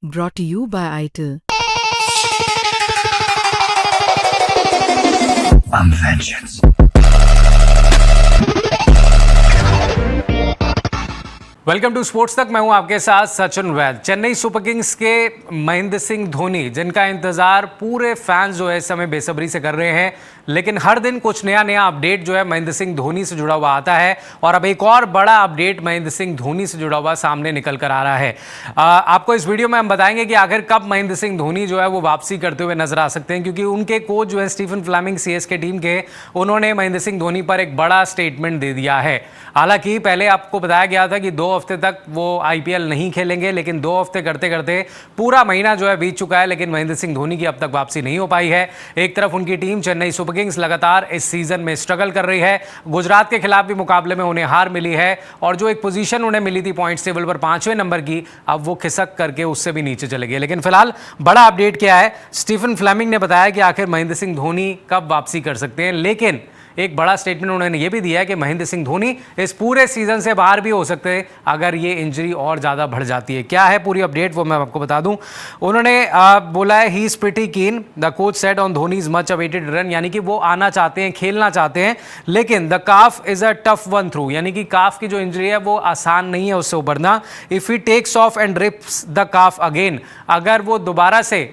Brought to you by ITIL. I'm vengeance. Welcome to sports Tak. मैं हूं आपके साथ सचिन वैद। चेन्नई सुपर किंग्स के महेंद्र सिंह धोनी, जिनका इंतजार पूरे फैंस जो है इस समय बेसब्री से कर रहे हैं, लेकिन हर दिन कुछ नया अपडेट जो है महेंद्र सिंह धोनी से जुड़ा हुआ आता है और अब एक और बड़ा अपडेट महेंद्र सिंह धोनी से जुड़ा हुआ सामने निकल कर आ रहा है। आपको इस वीडियो में हम बताएंगे कि आखिर कब महेंद्र सिंह धोनी जो है वो वापसी करते हुए नजर आ सकते हैं, क्योंकि उनके कोच जो है स्टीफन फ्लेमिंग सीएसके टीम के, उन्होंने महेंद्र सिंह धोनी पर एक बड़ा स्टेटमेंट दे दिया है। हालांकि पहले आपको बताया गया था कि 2 हफ्ते तक वो आईपीएल नहीं खेलेंगे, लेकिन 2 हफ्ते करते करते पूरा महीना जो है बीत चुका है, लेकिन महेंद्र सिंह धोनी की अब तक वापसी नहीं हो पाई है। एक तरफ उनकी टीम चेन्नई सुपर किंग्स लगातार इस सीजन में स्ट्रगल कर रही है, गुजरात के खिलाफ भी मुकाबले में उन्हें हार मिली है और जो एक पोजीशन उन्हें मिली थी पॉइंट्स टेबल पर 5वें नंबर की, अब वो खिसक करके उससे भी नीचे चले गए। लेकिन फिलहाल बड़ा अपडेट क्या है, स्टीफन फ्लेमिंग ने बताया कि आखिर महेंद्र सिंह धोनी कब वापसी कर सकते हैं, लेकिन एक बड़ा स्टेटमेंट उन्होंने ये भी दिया है कि महेंद्र सिंह धोनी इस पूरे सीजन से बाहर भी हो सकते हैं अगर ये इंजरी और ज़्यादा बढ़ जाती है। क्या है पूरी अपडेट वो मैं आपको बता दूं। उन्होंने बोला है ही इज़ प्रीटी कीन, the coach said on Dhoni is much awaited run, यानी कि वो आना चाहते हैं, खेलना चाहते हैं, लेकिन the calf is a tough one through, यानी कि काफ की जो इंजरी है वो आसान नहीं है उससे उबरना। If he takes off and rips the calf again, अगर वो दोबारा से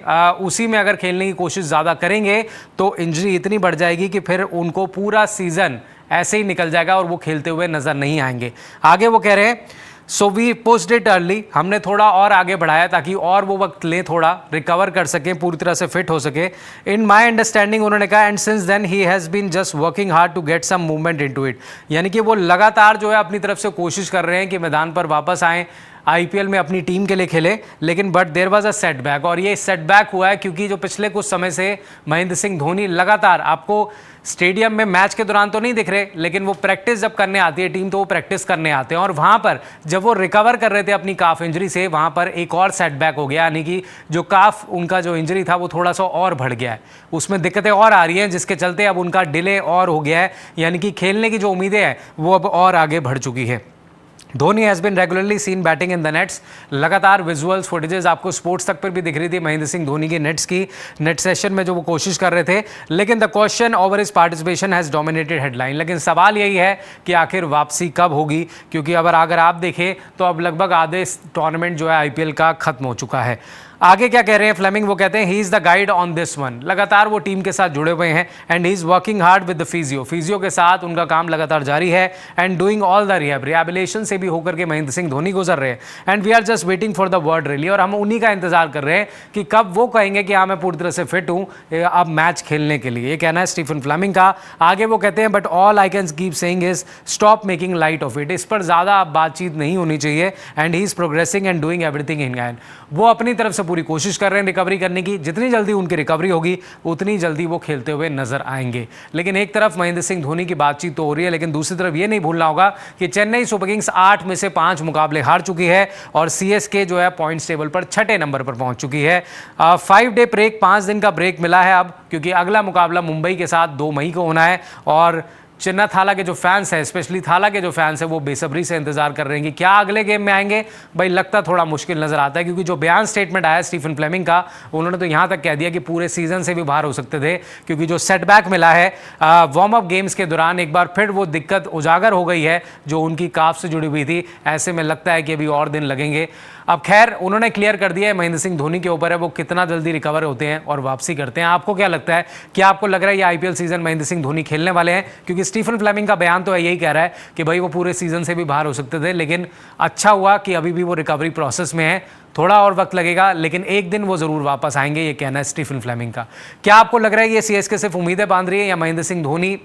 उसी में अगर खेलने की कोशिश ज़्यादा करेंगे तो इंजरी इतनी बढ़ जाएगी कि फिर उनको पूरा सीजन ऐसे ही निकल जाएगा और वो खेलते हुए नजर नहीं आएंगे। आगे वो कह रहे हैं so we post it early, हमने थोड़ा और आगे बढ़ाया ताकि और वो वक्त लें, थोड़ा रिकवर कर सकें, पूरी तरह से फिट हो सके। इन माई अंडरस्टैंडिंग उन्होंने कहा and since then he has been just working hard to get some movement into it, यानी कि वो लगातार जो है अपनी तरफ से कोशिश कर रहे हैं कि मैदान पर वापस आएँ, आईपीएल में अपनी टीम के लिए खेले, लेकिन but there was a setback. और ये सेटबैक हुआ है क्योंकि जो पिछले कुछ समय से महेंद्र सिंह धोनी लगातार, आपको स्टेडियम में मैच के दौरान तो नहीं दिख रहे, लेकिन वो प्रैक्टिस जब करने आती है टीम तो वो प्रैक्टिस करने आते हैं, और वहाँ पर जब वो रिकवर कर रहे थे अपनी काफ इंजरी से, वहाँ पर एक और सेटबैक हो गया, यानी कि जो काफ उनका जो इंजरी था वो थोड़ा सा और बढ़ गया है, उसमें दिक्कतें और आ रही हैं, जिसके चलते अब उनका डिले और हो गया है, यानी कि खेलने की जो उम्मीदें हैं वो अब और आगे बढ़ चुकी है। Dhoni has been regularly seen batting in the nets, लगातार विजुअल्स फुटेजेस आपको स्पोर्ट्स तक पर भी दिख रही थी महेंद्र सिंह धोनी के नेट्स की, नेट सेशन में जो वो कोशिश कर रहे थे, लेकिन the question over his participation has dominated headline. लेकिन सवाल यही है कि आखिर वापसी कब होगी, क्योंकि अगर आप देखें तो अब लगभग आधे टूर्नामेंट जो है आईपीएल का खत्म हो चुका है। आगे क्या कह रहे हैं फ्लेमिंग, वो कहते हैं he is the guide on this one, लगातार वो टीम के साथ जुड़े हुए हैं and he is working hard with the physio के साथ उनका काम लगातार जारी है and doing all the rehabilitation से भी होकर के महेंद्र सिंह धोनी गुजर रहे हैं and we are just waiting for the word really, और हम उन्हीं का इंतजार कर रहे हैं कि कब वो कहेंगे कि हाँ मैं पूरी तरह से फिट हूँ अब मैच खेलने के लिए। ये कहना है स्टीफन फ्लेमिंग का। आगे वो कहते हैं but all I can keep saying is stop making light of it, इस पर ज़्यादा बातचीत नहीं होनी चाहिए and he is progressing and doing everything in hand, वो अपनी तरफ से पूरी कोशिश कर रहे हैं रिकवरी करने की, जितनी जल्दी उनकी रिकवरी होगी उतनी जल्दी वो खेलते हुए नजर आएंगे। लेकिन एक तरफ महेंद्र सिंह धोनी की बातचीत तो हो रही है, लेकिन दूसरी तरफ ये नहीं भूलना होगा कि चेन्नई सुपर किंग्स 8 में से 5 मुकाबले हार चुकी है और सीएसके जो है पॉइंट्स टेबल पर 6ठे नंबर पर पहुंच चुकी है। 5 डे ब्रेक, 5 दिन का ब्रेक मिला है अब, क्योंकि अगला मुकाबला मुंबई के साथ 2 मई को होना है और चिन्ना थाला के जो फैंस हैं, स्पेशली थाला के जो फैंस हैं, वो बेसब्री से इंतजार कर रहे हैं कि क्या अगले गेम में आएंगे। भाई लगता थोड़ा मुश्किल नजर आता है, क्योंकि जो बयान स्टेटमेंट आया स्टीफन फ्लेमिंग का, उन्होंने तो यहाँ तक कह दिया कि पूरे सीजन से भी बाहर हो सकते थे, क्योंकि जो सेटबैक मिला है वार्म अप गेम्स के दौरान, एक बार फिर वो दिक्कत उजागर हो गई है जो उनकी काफ से जुड़ी हुई थी। ऐसे में लगता है कि अभी और दिन लगेंगे। अब खैर उन्होंने क्लियर कर दिया है, महेंद्र सिंह धोनी के ऊपर है वो कितना जल्दी रिकवर होते हैं और वापसी करते हैं। आपको क्या लगता है, क्या आपको लग रहा है ये आईपीएल सीजन महेंद्र सिंह धोनी खेलने वाले हैं? क्योंकि स्टीफन फ्लेमिंग का बयान तो यही कह रहा है कि भाई वो पूरे सीजन से भी बाहर हो सकते थे, लेकिन अच्छा हुआ कि अभी भी वो रिकवरी प्रोसेस में है, थोड़ा और वक्त लगेगा लेकिन एक दिन वो जरूर वापस आएंगे, ये कहना है स्टीफन फ्लेमिंग का। क्या आपको लग रहा है ये सीएसके सिर्फ उम्मीदें बांध रही है या महेंद्र सिंह धोनी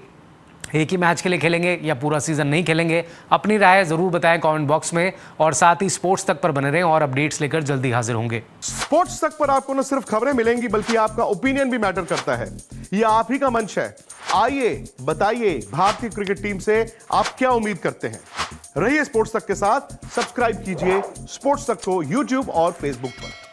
एक ही मैच के लिए खेलेंगे या पूरा सीजन नहीं खेलेंगे? अपनी राय जरूर बताएं कमेंट बॉक्स में, और साथ ही स्पोर्ट्स तक पर बने रहें और अपडेट्स लेकर जल्दी हाजिर होंगे। स्पोर्ट्स तक पर आपको न सिर्फ खबरें मिलेंगी बल्कि आपका ओपिनियन भी मैटर करता है, यह आप ही का मंच है। आइए बताइए भारतीय क्रिकेट टीम से आप क्या उम्मीद करते हैं। रहिए स्पोर्ट्स तक के साथ, सब्सक्राइब कीजिए स्पोर्ट्स तक को यूट्यूब और फेसबुक पर।